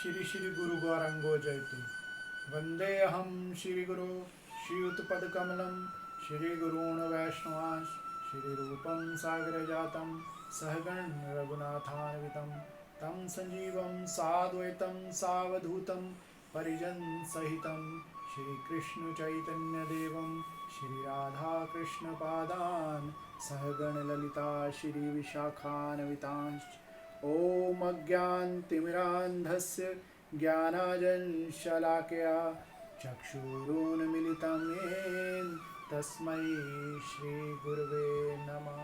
श्री श्री गुरु गौरांगो जयति। वंदेऽहं श्री गुरु श्रीयुतपदकमलं श्री गुरून् वैष्णवांश श्रीरूपं सागरजातं सहगण रघुनाथान्वितं तं संजीवं साद्वैतं सावधूतं परिजन सहितं श्रीकृष्ण चैतन्य देवं श्री राधा कृष्ण पादान् सहगण ललिता श्री विशाखान्वितांश्च। ओम अज्ञानतिमिरान्धस्य ज्ञानाञ्जनशलाकया चक्षुरुन्मीलितं येन तस्मै श्रीगुरवे नमः।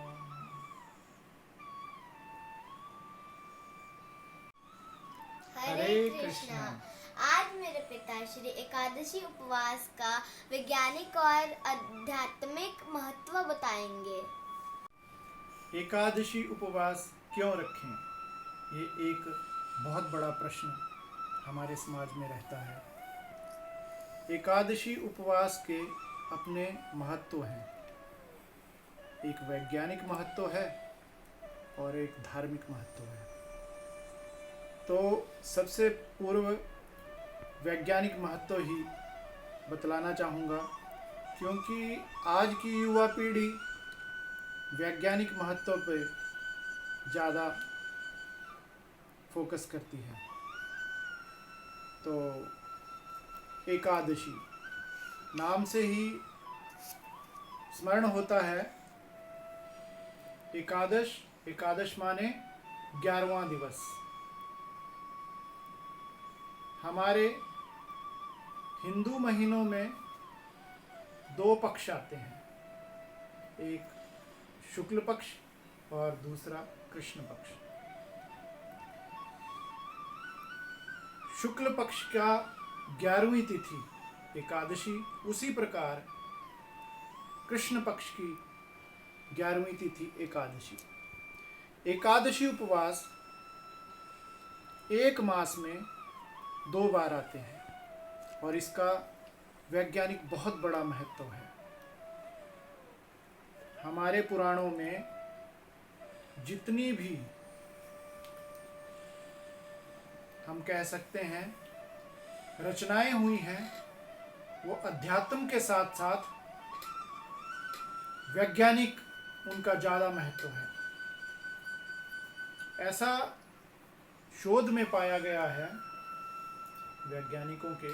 हरे कृष्णा। आज मेरे पिताश्री एकादशी उपवास का वैज्ञानिक और आध्यात्मिक महत्व बताएंगे। एकादशी उपवास क्यों रखें, ये एक बहुत बड़ा प्रश्न हमारे समाज में रहता है। एकादशी उपवास के अपने महत्व हैं। एक वैज्ञानिक महत्व है और एक धार्मिक महत्व है। तो सबसे पूर्व वैज्ञानिक महत्व ही बतलाना चाहूँगा, क्योंकि आज की युवा पीढ़ी वैज्ञानिक महत्व पर ज़्यादा फोकस करती है। तो एकादशी नाम से ही स्मरण होता है। एकादश, एकादश माने 11वां दिवस। हमारे हिंदू महीनों में 2 पक्ष आते हैं, एक शुक्ल पक्ष और दूसरा कृष्ण पक्ष। शुक्ल पक्ष का 11वीं तिथि एकादशी, उसी प्रकार कृष्ण पक्ष की 11वीं तिथि एकादशी। एकादशी उपवास एक मास में 2 बार आते हैं और इसका वैज्ञानिक बहुत बड़ा महत्व है। हमारे पुराणों में जितनी भी हम कह सकते हैं रचनाएं हुई हैं, वो अध्यात्म के साथ साथ वैज्ञानिक उनका ज़्यादा महत्व है। ऐसा शोध में पाया गया है वैज्ञानिकों के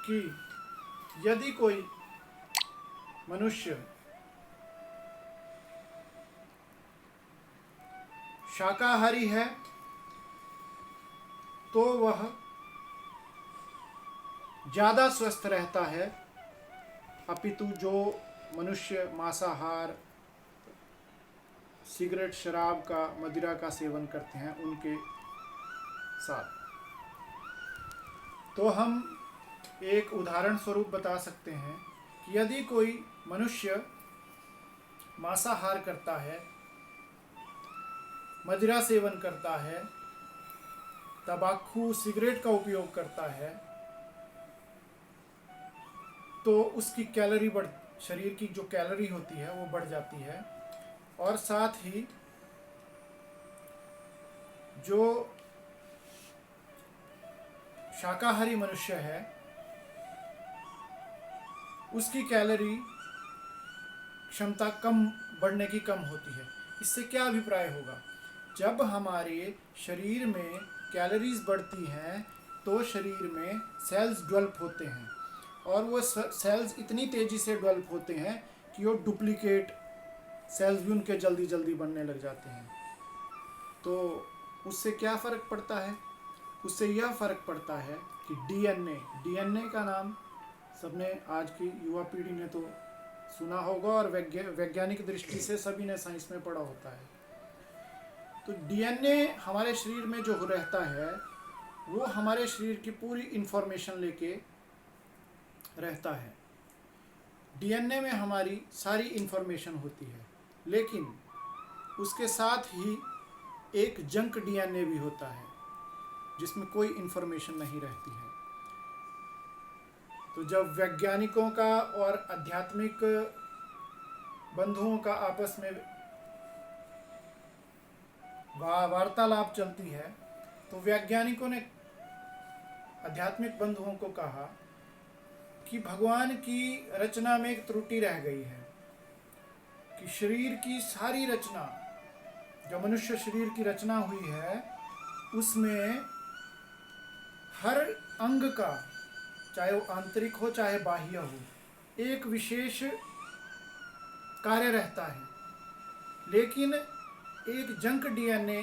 कि यदि कोई मनुष्य शाकाहारी है तो वह ज़्यादा स्वस्थ रहता है, अपितु जो मनुष्य मांसाहार, सिगरेट, शराब का, मदिरा का सेवन करते हैं उनके साथ। तो हम एक उदाहरण स्वरूप बता सकते हैं कि यदि कोई मनुष्य मांसाहार करता है, मदिरा सेवन करता है, तंबाकू, सिगरेट का उपयोग करता है, तो उसकी कैलोरी शरीर की जो कैलोरी होती है वो बढ़ जाती है। और साथ ही जो शाकाहारी मनुष्य है उसकी कैलोरी क्षमता बढ़ने की कम होती है। इससे क्या अभिप्राय होगा? जब हमारे शरीर में कैलोरीज बढ़ती हैं तो शरीर में सेल्स डेवलप होते हैं और वो सेल्स इतनी तेज़ी से डेवलप होते हैं कि वो डुप्लीकेट सेल्स भी उनके जल्दी जल्दी बनने लग जाते हैं। तो उससे क्या फ़र्क पड़ता है? उससे यह फ़र्क पड़ता है कि डीएनए का नाम सबने, आज की युवा पीढ़ी ने तो सुना होगा और वैज्ञानिक दृष्टि से सभी ने साइंस में पढ़ा होता है। तो डीएनए हमारे शरीर में जो रहता है वो हमारे शरीर की पूरी इंफॉर्मेशन लेके रहता है। डीएनए में हमारी सारी इंफॉर्मेशन होती है, लेकिन उसके साथ ही एक जंक डीएनए भी होता है जिसमें कोई इंफॉर्मेशन नहीं रहती है। तो जब वैज्ञानिकों का और आध्यात्मिक बंधुओं का आपस में वार्तालाप चलती है तो वैज्ञानिकों ने आध्यात्मिक बंधुओं को कहा कि भगवान की रचना में एक त्रुटि रह गई है कि शरीर की सारी रचना, जो मनुष्य शरीर की रचना हुई है, उसमें हर अंग का, चाहे वो आंतरिक हो चाहे बाह्य हो, एक विशेष कार्य रहता है। लेकिन एक जंक डीएनए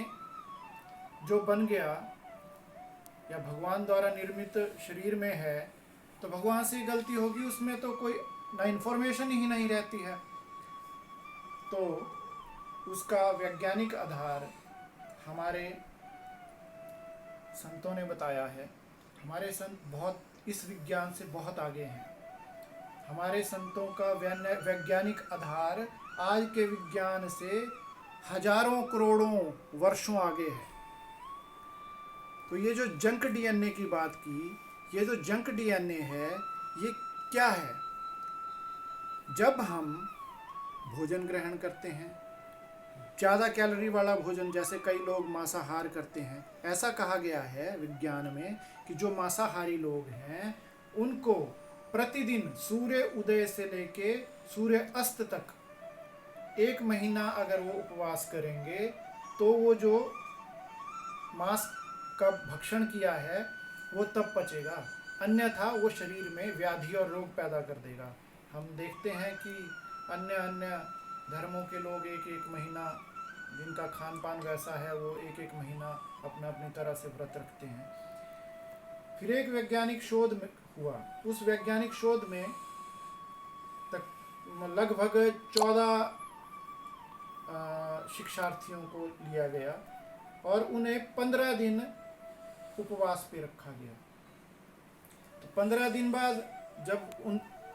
जो बन गया या भगवान द्वारा निर्मित शरीर में है, तो भगवान से गलती होगी, उसमें तो कोई ना इन्फॉर्मेशन ही नहीं रहती है। तो उसका वैज्ञानिक आधार हमारे संतों ने बताया है। हमारे संत बहुत इस विज्ञान से बहुत आगे हैं। हमारे संतों का वैज्ञानिक आधार आज के विज्ञान से हजारों करोड़ों वर्षों आगे है। तो ये जो जंक डीएनए की बात की, ये जो जंक डीएनए है, ये क्या है? जब हम भोजन ग्रहण करते हैं, ज़्यादा कैलोरी वाला भोजन, जैसे कई लोग मांसाहार करते हैं, ऐसा कहा गया है विज्ञान में कि जो मांसाहारी लोग हैं उनको प्रतिदिन सूर्य उदय से लेके सूर्य अस्त तक 1 महीना अगर वो उपवास करेंगे तो वो जो मांस का भक्षण किया है वो तब पचेगा, अन्यथा वो शरीर में व्याधि और रोग पैदा कर देगा। हम देखते हैं कि अन्य अन्य धर्मों के लोग 1-1 महीना, जिनका खान पान वैसा है, वो 1-1 महीना अपना अपनी तरह से व्रत रखते हैं। फिर एक वैज्ञानिक शोध में हुआ, उस वैज्ञानिक शोध में तक लगभग 14 शिक्षार्थियों को लिया गया और उन्हें 15 दिन उपवास पे रखा गया। तो 15 दिन बाद जब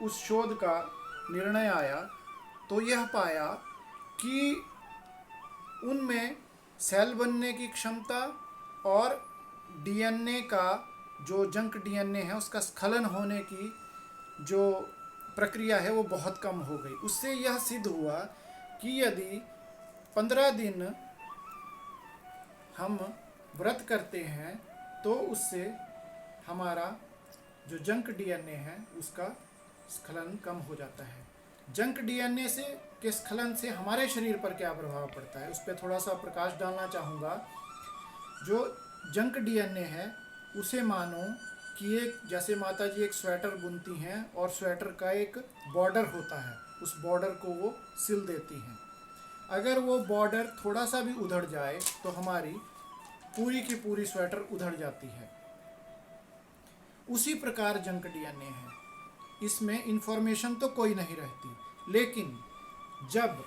उस शोध का निर्णय आया तो यह पाया कि उनमें सेल बनने की क्षमता और डीएनए का, जो जंक डीएनए है, उसका स्खलन होने की जो प्रक्रिया है वो बहुत कम हो गई। उससे यह सिद्ध हुआ कि यदि 15 दिन हम व्रत करते हैं तो उससे हमारा जो जंक डीएनए है उसका स्खलन कम हो जाता है। जंक डीएनए से के स्खलन से हमारे शरीर पर क्या प्रभाव पड़ता है, उस पर थोड़ा सा प्रकाश डालना चाहूँगा। जो जंक डीएनए है उसे मानो कि एक, जैसे माता जी एक स्वेटर बुनती हैं और स्वेटर का एक बॉर्डर होता है, उस बॉर्डर को वो सिल देती हैं। अगर वो बॉर्डर थोड़ा सा भी उधड़ जाए तो हमारी पूरी की पूरी स्वेटर उधड़ जाती है। उसी प्रकार जंक डीएनए है, इसमें इंफॉर्मेशन तो कोई नहीं रहती, लेकिन जब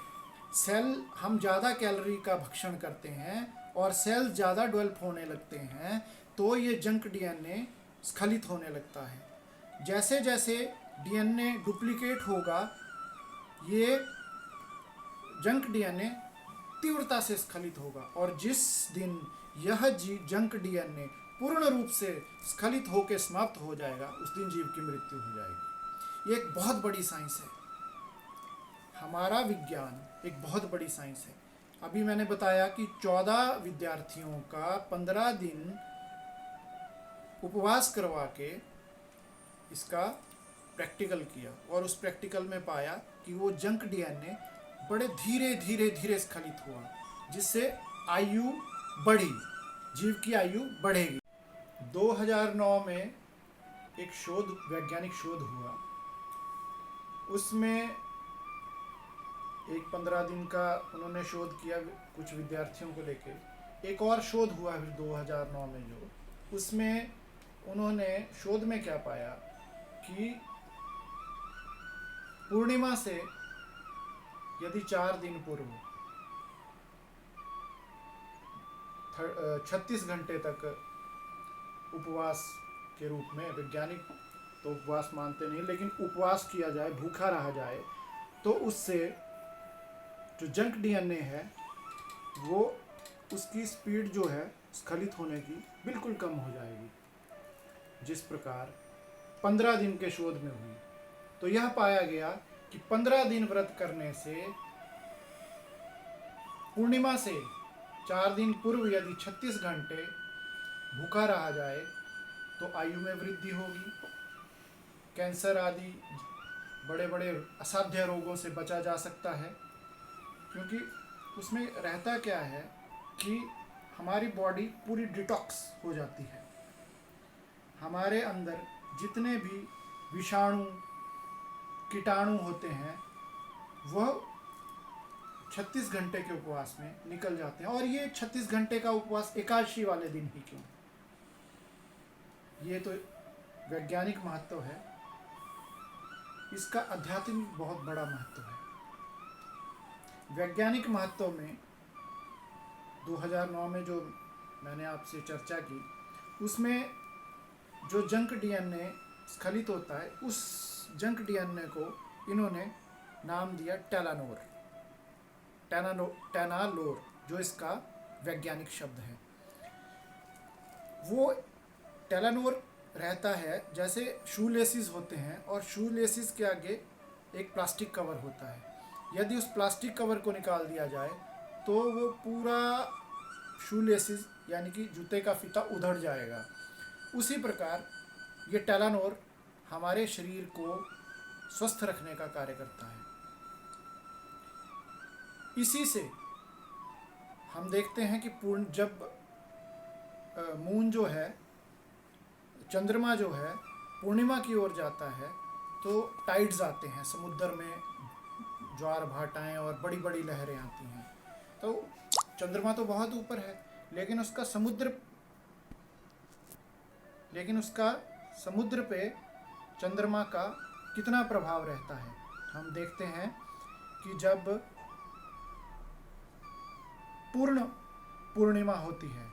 सेल, हम ज़्यादा कैलोरी का भक्षण करते हैं और सेल ज़्यादा डेवलप होने लगते हैं तो ये जंक डीएनए स्खलित होने लगता है। जैसे जैसे डीएनए डुप्लीकेट होगा, ये जंक डीएनए तीव्रता से स्खलित होगा, और जिस दिन यह जंक डीएनए पूर्ण रूप से स्खलित होकर समाप्त हो जाएगा, उस दिन जीव की मृत्यु हो जाएगी। ये एक बहुत बड़ी साइंस है। हमारा विज्ञान एक बहुत बड़ी साइंस है। अभी मैंने बताया कि 14 विद्यार्थियों का 15 दिन उपवास करवा के इसका प्रैक्टिकल किया, और उस प्रैक्टिकल में पाया कि वो जंक डीएनए बड़े धीरे धीरे धीरे स्खलित हुआ, जिससे आयु बढ़ी, जीव की आयु बढ़ेगी। 2009 में एक शोध, वैज्ञानिक शोध हुआ, उसमें एक 15 दिन का उन्होंने शोध किया कुछ विद्यार्थियों को लेके। एक और शोध हुआ फिर 2009 में, जो उसमें उन्होंने शोध में क्या पाया कि पूर्णिमा से यदि 4 दिन पूर्व 36 घंटे तक उपवास के रूप में, वैज्ञानिक तो उपवास मानते नहीं, लेकिन उपवास किया जाए, भूखा रहा जाए, तो उससे जो जंक डीएनए है वो, उसकी स्पीड जो है स्खलित होने की बिल्कुल कम हो जाएगी, जिस प्रकार 15 दिन के शोध में हुई। तो यह पाया गया कि 15 दिन व्रत करने से, पूर्णिमा से 4 दिन पूर्व यदि 36 घंटे भूखा रहा जाए तो आयु में वृद्धि होगी, कैंसर आदि बड़े बड़े असाध्य रोगों से बचा जा सकता है। क्योंकि उसमें रहता क्या है कि हमारी बॉडी पूरी डिटॉक्स हो जाती है, हमारे अंदर जितने भी विषाणु कीटाणु होते हैं वह 36 घंटे के उपवास में निकल जाते हैं। और ये 36 घंटे का उपवास एकादशी वाले दिन ही क्यों, ये तो वैज्ञानिक महत्व है, इसका आध्यात्मिक बहुत बड़ा महत्व है। वैज्ञानिक महत्व में 2009 में जो मैंने आपसे चर्चा की, उसमें जो जंक डीएनए स्खलित होता है, उस जंक डीएनए को इन्होंने नाम दिया टेनालोर, जो इसका वैज्ञानिक शब्द है। वो टेलानोर रहता है जैसे शू लेसिस होते हैं, और शू लेसिस के आगे एक प्लास्टिक कवर होता है। यदि उस प्लास्टिक कवर को निकाल दिया जाए तो वो पूरा शू लेसिस यानी कि जूते का फीता उधड़ जाएगा। उसी प्रकार ये टेलानोर हमारे शरीर को स्वस्थ रखने का कार्य करता है। इसी से हम देखते हैं कि जब मून जो है, चंद्रमा जो है, पूर्णिमा की ओर जाता है तो टाइड्स आते हैं, समुद्र में ज्वार भाटाएं और बड़ी बड़ी लहरें आती हैं। तो चंद्रमा तो बहुत ऊपर है, लेकिन उसका समुद्र पे चंद्रमा का कितना प्रभाव रहता है। हम देखते हैं कि जब पूर्णिमा होती है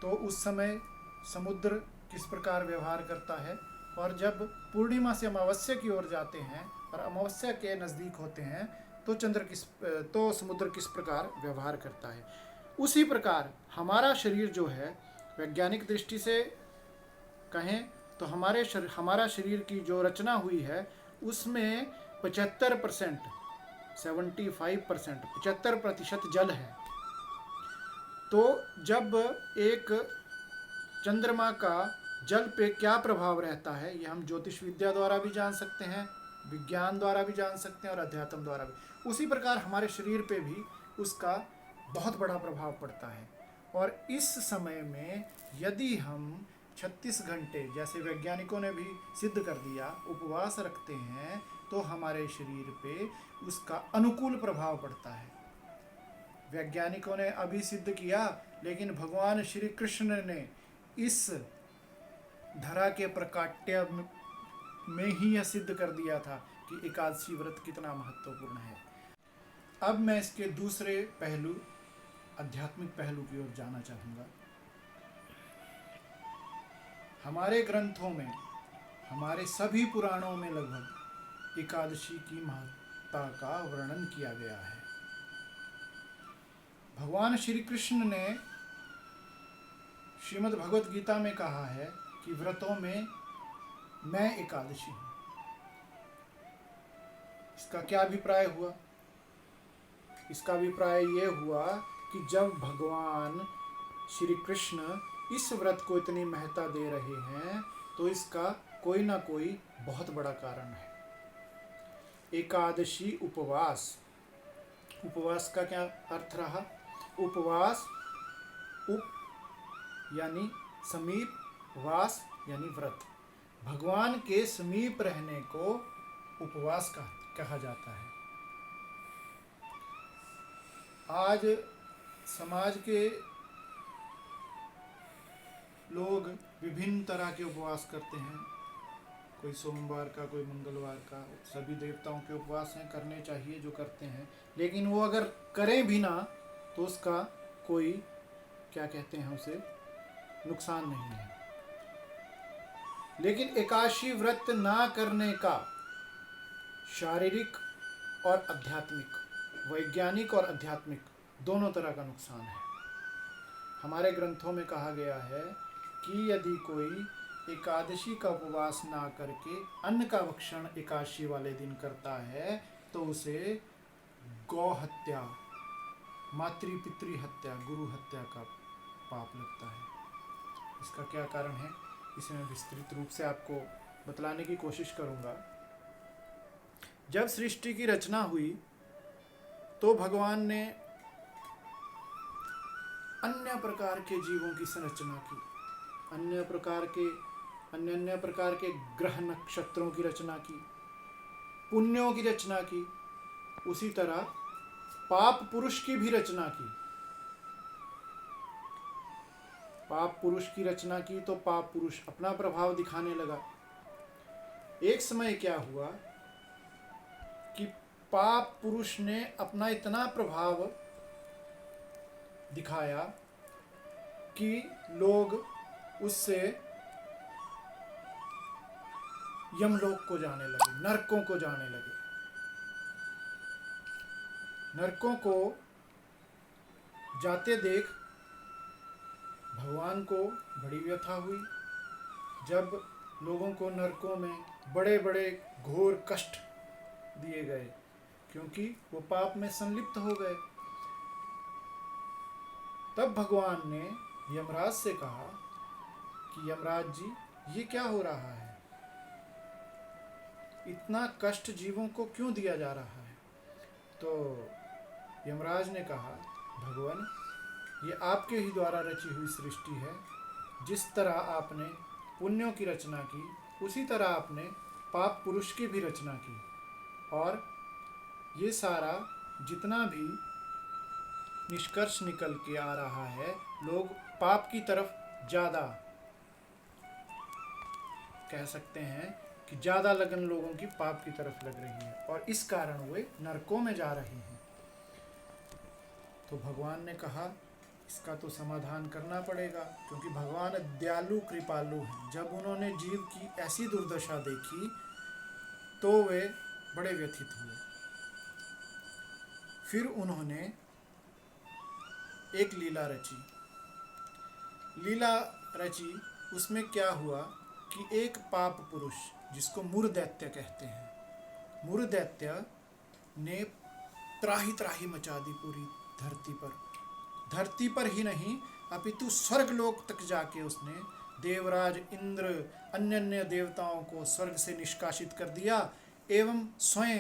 तो उस समय समुद्र किस प्रकार व्यवहार करता है, और जब पूर्णिमा से अमावस्या की ओर जाते हैं और अमावस्या के नज़दीक होते हैं तो समुद्र किस प्रकार व्यवहार करता है। उसी प्रकार हमारा शरीर जो है, वैज्ञानिक दृष्टि से कहें तो हमारा शरीर की जो रचना हुई है उसमें 75% जल है। तो जब एक चंद्रमा का जल पे क्या प्रभाव रहता है, ये हम ज्योतिष विद्या द्वारा भी जान सकते हैं, विज्ञान द्वारा भी जान सकते हैं और अध्यात्म द्वारा भी। उसी प्रकार हमारे शरीर पे भी उसका बहुत बड़ा प्रभाव पड़ता है। और इस समय में यदि हम 36 घंटे, जैसे वैज्ञानिकों ने भी सिद्ध कर दिया, उपवास रखते हैं तो हमारे शरीर पे उसका अनुकूल प्रभाव पड़ता है। वैज्ञानिकों ने अभी सिद्ध किया, लेकिन भगवान श्री कृष्ण ने इस धरा के प्रकाट्य में ही यह सिद्ध कर दिया था कि एकादशी व्रत कितना महत्वपूर्ण है। अब मैं इसके दूसरे पहलू, आध्यात्मिक पहलू की ओर जाना चाहूँगा। हमारे ग्रंथों में, हमारे सभी पुराणों में लगभग एकादशी की महत्ता का वर्णन किया गया है। भगवान श्री कृष्ण ने श्रीमद् भगवत गीता में कहा है कि व्रतों में मैं एकादशी हूँ। इसका क्या अभिप्राय हुआ? इसका अभिप्राय ये हुआ कि जब भगवान श्री कृष्ण इस व्रत को इतनी महत्ता दे रहे हैं तो इसका कोई ना कोई बहुत बड़ा कारण है। एकादशी उपवास, उपवास का क्या अर्थ रहा? उपवास, उप यानी समीप, वास यानी व्रत। भगवान के समीप रहने को उपवास का कहा जाता है। आज समाज के लोग विभिन्न तरह के उपवास करते हैं, कोई सोमवार का, कोई मंगलवार का। सभी देवताओं के उपवास हैं, करने चाहिए जो करते हैं, लेकिन वो अगर करें भी ना तो उसका कोई, क्या कहते हैं उसे, नुकसान नहीं है। लेकिन एकादशी व्रत ना करने का शारीरिक और आध्यात्मिक, वैज्ञानिक और आध्यात्मिक दोनों तरह का नुकसान है। हमारे ग्रंथों में कहा गया है कि यदि कोई एकादशी का उपवास ना करके अन्न का भक्षण एकादशी वाले दिन करता है तो उसे गौ हत्या, मातृ पितृ हत्या, गुरु हत्या का पाप लगता है। इसका क्या कारण है? इसे मैं विस्तृत रूप से आपको बतलाने की कोशिश करूंगा। जब सृष्टि की रचना हुई तो भगवान ने अन्य प्रकार के जीवों की संरचना की, अन्य प्रकार के ग्रह नक्षत्रों की रचना की, पुण्यों की रचना की। उसी तरह पाप पुरुष की भी रचना की। पाप पुरुष की रचना की तो पाप पुरुष अपना प्रभाव दिखाने लगा। एक समय क्या हुआ कि पाप पुरुष ने अपना इतना प्रभाव दिखाया कि लोग उससे यमलोक को जाने लगे, नरकों को जाने लगे। नरकों को जाते देख भगवान को बड़ी व्यथा हुई। जब लोगों को नरकों में बड़े बड़े घोर कष्ट दिए गए क्योंकि वो पाप में संलिप्त हो गए, तब भगवान ने यमराज से कहा कि यमराज जी, ये क्या हो रहा है? इतना कष्ट जीवों को क्यों दिया जा रहा है? तो यमराज ने कहा, भगवान, ये आपके ही द्वारा रची हुई सृष्टि है। जिस तरह आपने पुण्यों की रचना की, उसी तरह आपने पाप पुरुष की भी रचना की। और ये सारा जितना भी निष्कर्ष निकल के आ रहा है, लोग पाप की तरफ ज़्यादा, कह सकते हैं कि ज़्यादा लगन लोगों की पाप की तरफ लग रही है और इस कारण वे नरकों में जा रहे हैं। तो भगवान ने कहा, इसका तो समाधान करना पड़ेगा, क्योंकि भगवान दयालु कृपालु हैं। जब उन्होंने जीव की ऐसी दुर्दशा देखी तो वे बड़े व्यथित हुए। फिर उन्होंने एक लीला रची। उसमें क्या हुआ कि एक पाप पुरुष, जिसको मुर दैत्य कहते हैं, मुर दैत्य ने त्राही त्राही मचा दी पूरी धरती पर ही नहीं अपितु स्वर्गलोक तक जाके उसने देवराज इंद्र अन्य अन्य देवताओं को स्वर्ग से निष्कासित कर दिया एवं स्वयं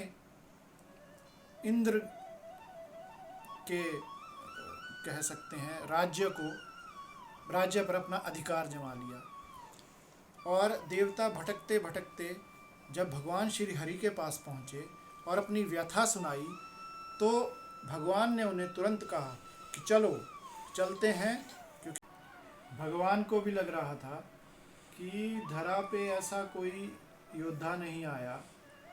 इंद्र के, कह सकते हैं, राज्य पर अपना अधिकार जमा लिया। और देवता भटकते भटकते जब भगवान श्री हरि के पास पहुँचे और अपनी व्यथा सुनाई तो भगवान ने उन्हें तुरंत कहा कि चलो चलते हैं, क्योंकि भगवान को भी लग रहा था कि धरा पे ऐसा कोई योद्धा नहीं आया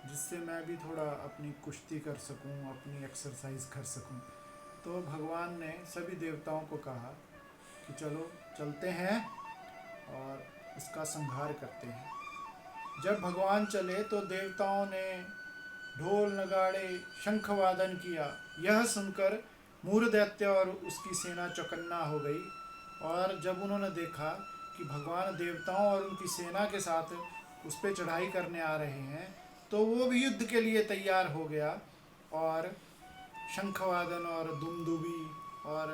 जिससे मैं भी थोड़ा अपनी कुश्ती कर सकूं, अपनी एक्सरसाइज कर सकूं। तो भगवान ने सभी देवताओं को कहा कि चलो चलते हैं और उसका संहार करते हैं। जब भगवान चले तो देवताओं ने ढोल नगाड़े शंख वादन किया। यह सुनकर मूर दैत्य और उसकी सेना चौकन्ना हो गई। और जब उन्होंने देखा कि भगवान देवताओं और उनकी सेना के साथ उस पर चढ़ाई करने आ रहे हैं तो वो भी युद्ध के लिए तैयार हो गया और शंखवादन और दुमदुबी और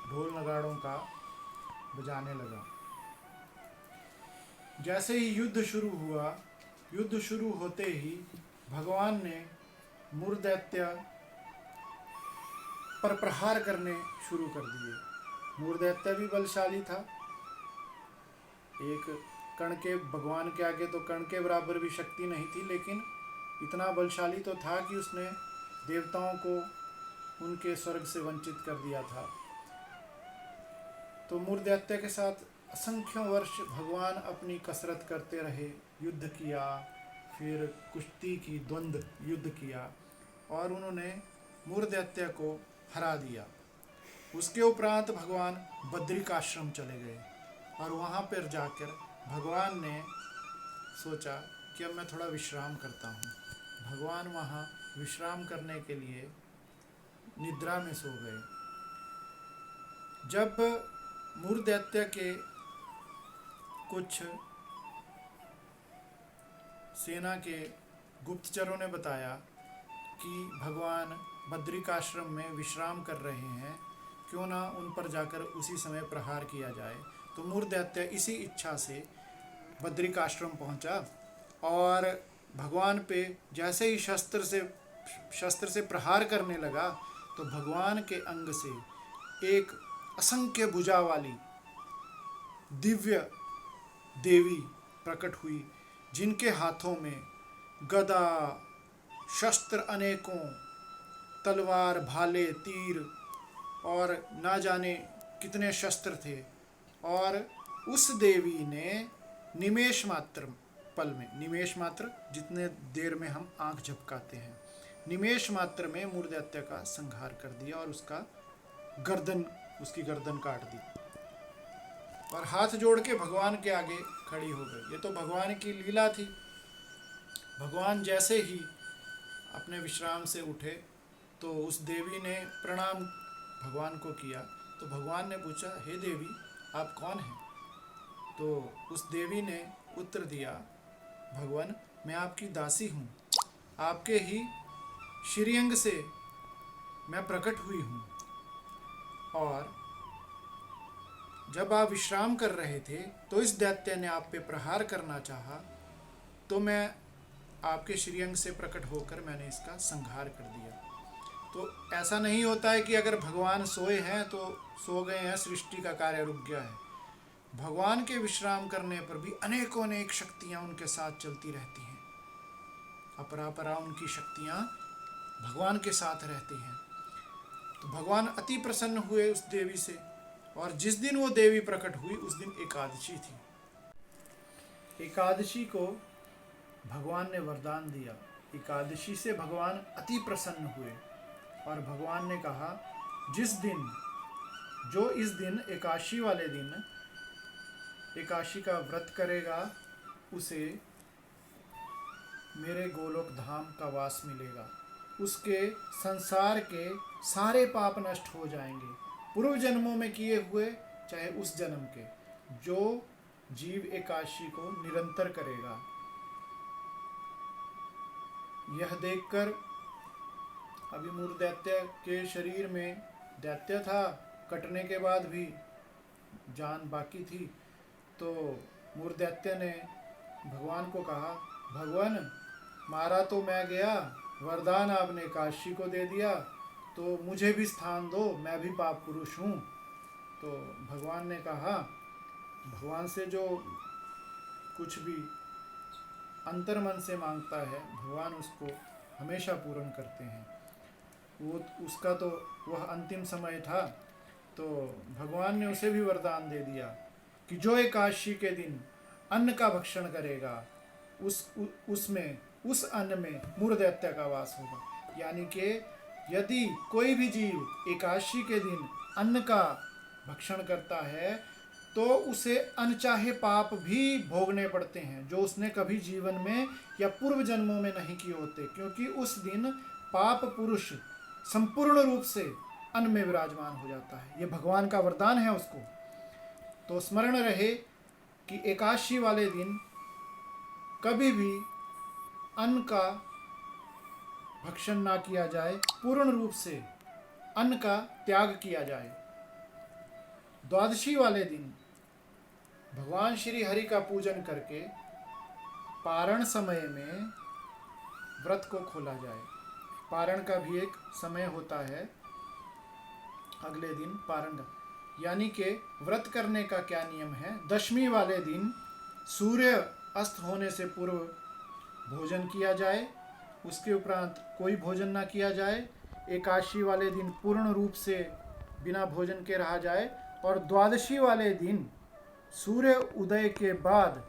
ढोल नगाड़ों का बजाने लगा। जैसे ही युद्ध शुरू हुआ, युद्ध शुरू होते ही भगवान ने मूर दैत्य पर प्रहार करने शुरू कर दिए। मूर दैत्य भी बलशाली था। एक कण के, भगवान के आगे तो कण के बराबर भी शक्ति नहीं थी, लेकिन इतना बलशाली तो था कि उसने देवताओं को उनके स्वर्ग से वंचित कर दिया था। तो मूर दैत्य के साथ असंख्यों वर्ष भगवान अपनी कसरत करते रहे, युद्ध किया, फिर कुश्ती की, द्वंद्व युद्ध किया और उन्होंने मूर दैत्य को हरा दिया। उसके उपरांत भगवान बद्रिकाश्रम चले गए और वहाँ पर जाकर भगवान ने सोचा कि अब मैं थोड़ा विश्राम करता हूँ। भगवान वहाँ विश्राम करने के लिए निद्रा में सो गए। जब मूर दैत्य के कुछ सेना के गुप्तचरों ने बताया कि भगवान बद्रिकाश्रम में विश्राम कर रहे हैं, क्यों ना उन पर जाकर उसी समय प्रहार किया जाए। तो मूर्धैत्य इसी इच्छा से बद्रिक आश्रम पहुंचा और भगवान पे जैसे ही शस्त्र से प्रहार करने लगा तो भगवान के अंग से एक असंख्य भुजा वाली दिव्य देवी प्रकट हुई, जिनके हाथों में गदा, शस्त्र अनेकों, तलवार, भाले, तीर और ना जाने कितने शस्त्र थे। और उस देवी ने निमेष मात्र पल में, निमेष मात्र जितने देर में हम आंख झपकाते हैं, निमेष मात्र में मूर्धैत्य का संहार कर दिया और उसकी गर्दन काट दी और हाथ जोड़ के भगवान के आगे खड़ी हो गई। ये तो भगवान की लीला थी। भगवान जैसे ही अपने विश्राम से उठे तो उस देवी ने प्रणाम भगवान को किया। तो भगवान ने पूछा, हे देवी, आप कौन हैं? तो उस देवी ने उत्तर दिया, भगवान, मैं आपकी दासी हूँ, आपके ही श्रीअंग से मैं प्रकट हुई हूँ। और जब आप विश्राम कर रहे थे तो इस दैत्य ने आप पे प्रहार करना चाहा, तो मैं आपके श्रीअंग से प्रकट होकर मैंने इसका संहार कर दिया। तो ऐसा नहीं होता है कि अगर भगवान सोए हैं तो सो गए हैं, सृष्टि का कार्य रुक गया है। भगवान के विश्राम करने पर भी अनेकों अनेक शक्तियाँ उनके साथ चलती रहती हैं। अपरापरा उनकी शक्तियाँ भगवान के साथ रहती हैं। तो भगवान अति प्रसन्न हुए उस देवी से, और जिस दिन वो देवी प्रकट हुई उस दिन एकादशी थी। एकादशी को भगवान ने वरदान दिया। एकादशी से भगवान अति प्रसन्न हुए और भगवान ने कहा, जो इस दिन एकादशी वाले दिन एकादशी का व्रत करेगा उसे मेरे गोलोक धाम का वास मिलेगा। उसके संसार के सारे पाप नष्ट हो जाएंगे, पूर्व जन्मों में किए हुए चाहे उस जन्म के। जो जीव एकादशी को निरंतर करेगा। यह देखकर अभी मूर्धैत्य के शरीर में दैत्य था, कटने के बाद भी जान बाकी थी। तो मूर्धैत्य ने भगवान को कहा, भगवान, मारा तो मैं गया, वरदान आपने एकादशी को दे दिया, तो मुझे भी स्थान दो, मैं भी पाप पुरुष हूँ। तो भगवान ने कहा, भगवान से जो कुछ भी अंतर्मन से मांगता है भगवान उसको हमेशा पूर्ण करते हैं। वो उसका तो वह अंतिम समय था, तो भगवान ने उसे भी वरदान दे दिया कि जो एकादशी के दिन अन्न का भक्षण करेगा उस अन्न में मूर्धैत्य का वास होगा। यानी कि यदि कोई भी जीव एकादशी के दिन अन्न का भक्षण करता है तो उसे अनचाहे पाप भी भोगने पड़ते हैं, जो उसने कभी जीवन में या पूर्व जन्मों में नहीं किए होते, क्योंकि उस दिन पाप पुरुष संपूर्ण रूप से अन्न में विराजमान हो जाता है। ये भगवान का वरदान है उसको। तो स्मरण रहे कि एकादशी वाले दिन कभी भी अन्न का भक्षण ना किया जाए, पूर्ण रूप से अन्न का त्याग किया जाए। द्वादशी वाले दिन भगवान श्री हरि का पूजन करके पारण समय में व्रत को खोला जाए। पारण का भी एक समय होता है, अगले दिन पारण। यानी कि व्रत करने का क्या नियम है, दशमी वाले दिन सूर्य अस्त होने से पूर्व भोजन किया जाए, उसके उपरांत कोई भोजन ना किया जाए। एकादशी वाले दिन पूर्ण रूप से बिना भोजन के रहा जाए, और द्वादशी वाले दिन सूर्य उदय के बाद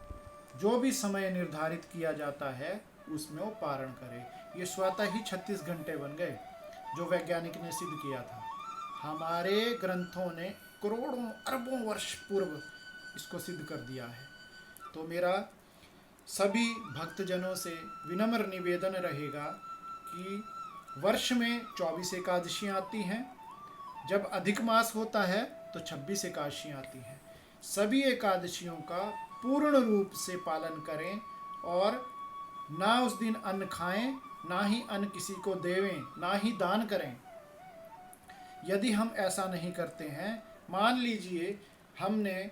जो भी समय निर्धारित किया जाता है उसमें वो पारण करे। ये स्वतः ही 36 घंटे बन गए, जो वैज्ञानिक ने सिद्ध किया था। हमारे ग्रंथों ने करोड़ों अरबों वर्ष पूर्व इसको सिद्ध कर दिया है। तो मेरा सभी भक्तजनों से विनम्र निवेदन रहेगा कि वर्ष में 24 एकादशियाँ आती हैं, जब अधिक मास होता है तो 26 एकादशियाँ आती हैं। सभी एकादशियों का पूर्ण रूप से पालन करें और ना उस दिन अन्न खाएं, ना ही अन्न किसी को देवें, ना ही दान करें। यदि हम ऐसा नहीं करते हैं, मान लीजिए हमने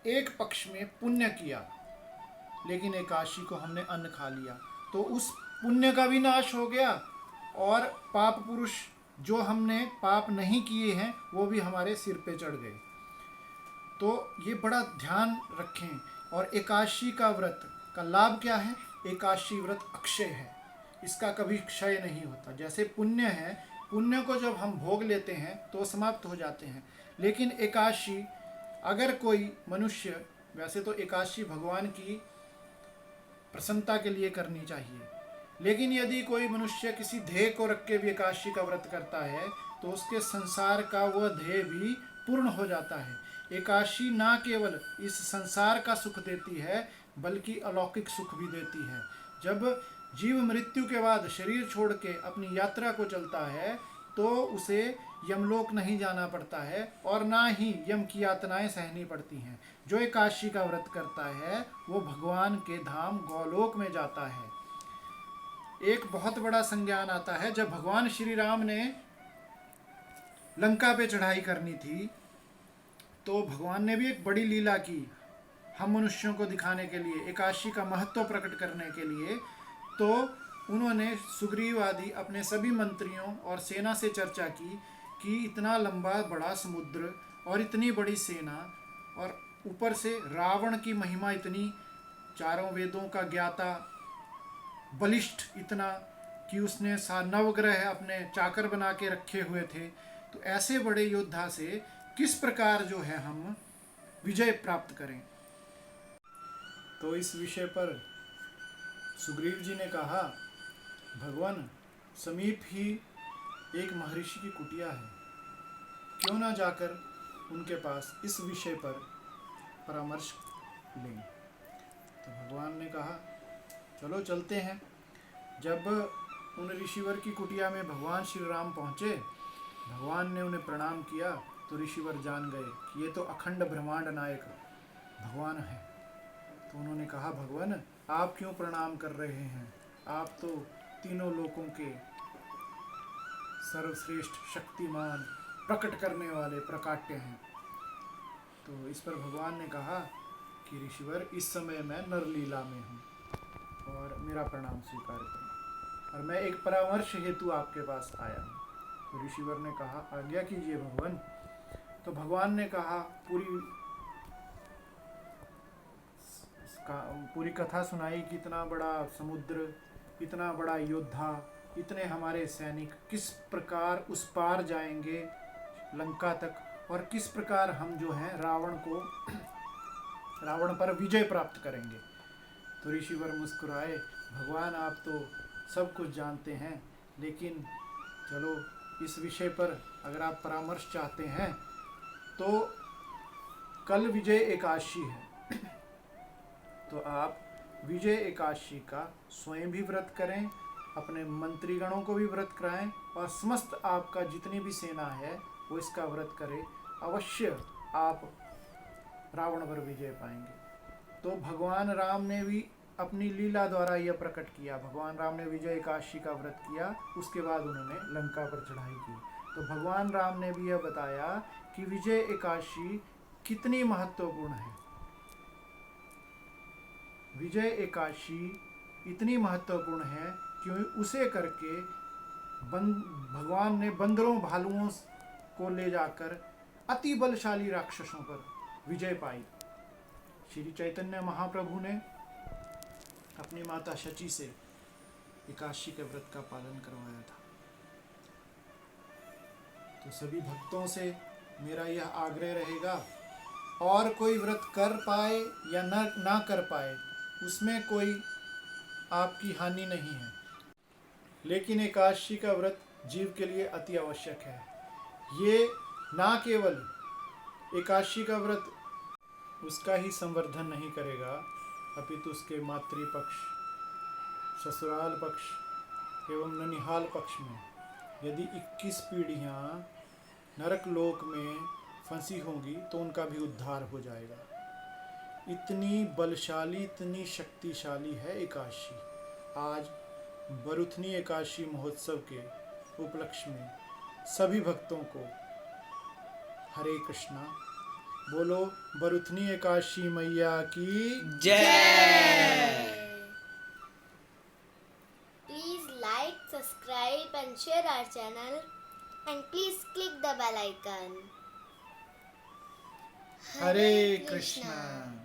एक पक्ष में पुण्य किया, लेकिन एकादशी को हमने अन्न खा लिया, तो उस पुण्य का भी नाश हो गया, और पाप पुरुष जो हमने पाप नहीं किए हैं वो भी हमारे सिर पे चढ़ गए। तो ये बड़ा ध्यान रखें। और एकादशी का व्रत का लाभ क्या है? एकादशी व्रत अक्षय है, इसका कभी क्षय नहीं होता। जैसे पुण्य है, पुण्य को जब हम भोग लेते हैं तो समाप्त हो जाते हैं, लेकिन एकादशी अगर कोई मनुष्य, वैसे तो एकादशी भगवान की प्रसन्नता के लिए करनी चाहिए, लेकिन यदि कोई मनुष्य किसी ध्येय को रख के भी एकादशी का व्रत करता है तो उसके संसार का वह ध्येय भी पूर्ण हो जाता है। एकादशी ना केवल इस संसार का सुख देती है बल्कि अलौकिक सुख भी देती है। जब जीव मृत्यु के बाद शरीर छोड़ के अपनी यात्रा को चलता है तो उसे यमलोक नहीं जाना पड़ता है और ना ही यम की यातनाएं सहनी पड़ती हैं। जो एकादशी का व्रत करता है वो भगवान के धाम गौलोक में जाता है। एक बहुत बड़ा संज्ञान आता है, जब भगवान श्री राम ने लंका पे चढ़ाई करनी थी तो भगवान ने भी एक बड़ी लीला की हम मनुष्यों को दिखाने के लिए, एकादशी का महत्व प्रकट करने के लिए। तो उन्होंने सुग्रीव आदि अपने सभी मंत्रियों और सेना से चर्चा की कि इतना लंबा बड़ा समुद्र और इतनी बड़ी सेना, और ऊपर से रावण की महिमा इतनी, चारों वेदों का ज्ञाता, बलिष्ठ इतना कि उसने 9 ग्रह अपने चाकर बना के रखे हुए थे। तो ऐसे बड़े योद्धा से किस प्रकार जो है हम विजय प्राप्त करें। तो इस विषय पर सुग्रीव जी ने कहा, भगवान समीप ही एक महर्षि की कुटिया है, क्यों ना जाकर उनके पास इस विषय पर परामर्श लें। तो भगवान ने कहा चलो चलते हैं। जब उन ऋषिवर की कुटिया में भगवान श्री राम पहुँचे, भगवान ने उन्हें प्रणाम किया तो ऋषिवर जान गए कि ये तो अखंड ब्रह्मांड नायक भगवान है। तो उन्होंने कहा, भगवान आप क्यों प्रणाम कर रहे हैं, आप तो तीनों लोकों के सर्वश्रेष्ठ शक्तिमान प्रकट करने वाले प्रकाट्य हैं। तो इस पर भगवान ने कहा कि ऋषिवर इस समय मैं नरलीला में हूँ और मेरा प्रणाम स्वीकार करें, और मैं एक परामर्श हेतु आपके पास आया हूँ। तो ऋषिवर ने कहा आज्ञा कीजिए भगवान। तो भगवान ने कहा पूरी कथा सुनाई कि इतना बड़ा समुद्र, इतना बड़ा योद्धा, इतने हमारे सैनिक किस प्रकार उस पार जाएंगे लंका तक, और किस प्रकार हम जो हैं रावण पर विजय प्राप्त करेंगे। तो ऋषिवर मुस्कुराए, भगवान आप तो सब कुछ जानते हैं, लेकिन चलो इस विषय पर अगर आप परामर्श चाहते हैं तो कल विजय एकादशी है, तो आप विजय एकादशी का स्वयं भी व्रत करें, अपने मंत्रीगणों को भी व्रत कराएं, और समस्त आपका जितनी भी सेना है वो इसका व्रत करे, अवश्य आप रावण पर विजय पाएंगे। तो भगवान राम ने भी अपनी लीला द्वारा यह प्रकट किया। भगवान राम ने विजय एकादशी का व्रत किया, उसके बाद उन्होंने लंका पर चढ़ाई की। तो भगवान राम ने भी यह बताया कि विजय एकादशी कितनी महत्वपूर्ण है। विजय एकादशी इतनी महत्वपूर्ण है क्योंकि उसे करके भगवान ने बंदरों भालुओं को ले जाकर अति बलशाली राक्षसों पर विजय पाई। श्री चैतन्य महाप्रभु ने अपनी माता शची से एकादशी के व्रत का पालन करवाया था। तो सभी भक्तों से मेरा यह आग्रह रहेगा, और कोई व्रत कर पाए या ना कर पाए उसमें कोई आपकी हानि नहीं है, लेकिन एकादशी का व्रत जीव के लिए अति आवश्यक है। ये ना केवल एकादशी का व्रत उसका ही संवर्धन नहीं करेगा, अपितु उसके मातृपक्ष, ससुराल पक्ष एवं ननिहाल पक्ष में यदि 21 पीढ़ियाँ नरक लोक में फंसी होंगी तो उनका भी उद्धार हो जाएगा। इतनी बलशाली, इतनी शक्तिशाली है एकादशी। आज बरुथनी एकादशी महोत्सव के उपलक्ष्य में सभी भक्तों को हरे कृष्णा। बोलो बरुथनी एकादशी मैया की जय। Please like, subscribe and share our channel and please click the bell icon. Hare Krishna.